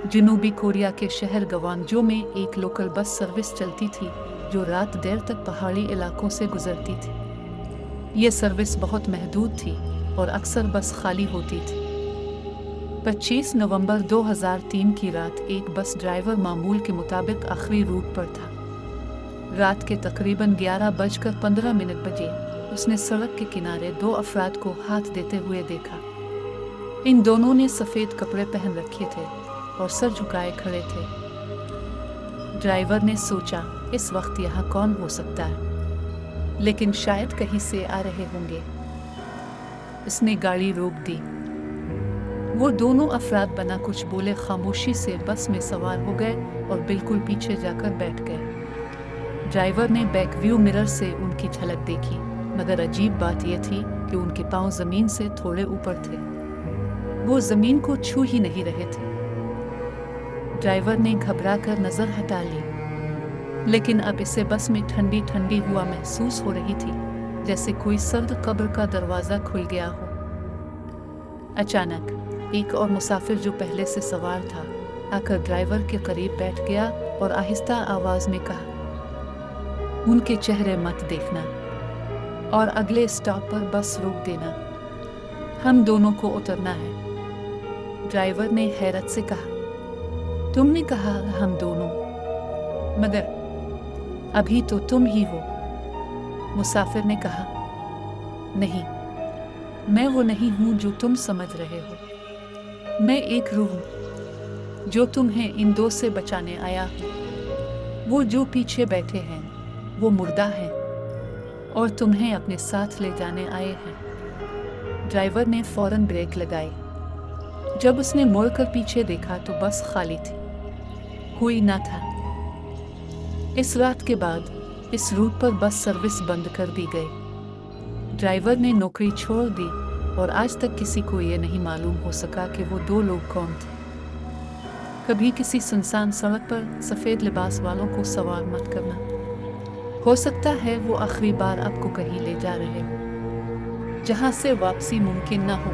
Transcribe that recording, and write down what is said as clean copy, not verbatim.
जनूबी कोरिया के शहर ग्वांगजो में एक लोकल बस सर्विस चलती थी जो रात देर तक पहाड़ी इलाकों से गुजरती थी। ये सर्विस बहुत महदूद थी और अक्सर बस खाली होती थी। 25 नवंबर 2003 की रात एक बस ड्राइवर मामूल के मुताबिक आखिरी रूट पर था। रात के तकरीबन 11:15 बजे उसने सड़क के किनारे दो अफराद को हाथ देते हुए देखा। इन दोनों ने सफ़ेद कपड़े पहन रखे थे और सर झुकाए खड़े थे। ड्राइवर ने सोचा इस वक्त यहाँ कौन हो सकता है, लेकिन शायद कहीं से आ रहे होंगे। इसने गाड़ी रोक दी। वो दोनों अफराद बिना कुछ बोले खामोशी से बस में सवार हो गए और बिल्कुल पीछे जाकर बैठ गए। ड्राइवर ने बैक व्यू मिरर से उनकी झलक देखी, मगर अजीब बात यह थी कि उनके पांव जमीन से थोड़े ऊपर थे। वो जमीन को छू ही नहीं रहे थे। ड्राइवर ने घबराकर नजर हटा ली, लेकिन अब इसे बस में ठंडी ठंडी हवा महसूस हो रही थी, जैसे कोई सर्द कब्र का दरवाजा खुल गया हो। अचानक एक और मुसाफिर जो पहले से सवार था आकर ड्राइवर के करीब बैठ गया और आहिस्ता आवाज में कहा, उनके चेहरे मत देखना और अगले स्टॉप पर बस रोक देना, हम दोनों को उतरना है। ड्राइवर ने हैरत से कहा, तुमने कहा हम दोनों, मगर अभी तो तुम ही हो। मुसाफिर ने कहा, नहीं, मैं वो नहीं हूं जो तुम समझ रहे हो। मैं एक रूह हूं जो तुम्हें इन दो से बचाने आया हूं। वो जो पीछे बैठे हैं वो मुर्दा हैं और तुम्हें अपने साथ ले जाने आए हैं। ड्राइवर ने फौरन ब्रेक लगाई। जब उसने मुड़कर पीछे देखा तो बस खाली थी, कोई ना था। इस रात के बाद इस रूट पर बस सर्विस बंद कर दी गई। ड्राइवर ने नौकरी छोड़ दी और आज तक किसी को ये नहीं मालूम हो सका कि वो दो लोग कौन थे। कभी किसी सुनसान सड़क पर सफ़ेद लिबास वालों को सवार मत करना। हो सकता है वो आखिरी बार आपको कहीं ले जा रहे हो जहां से वापसी मुमकिन ना हो।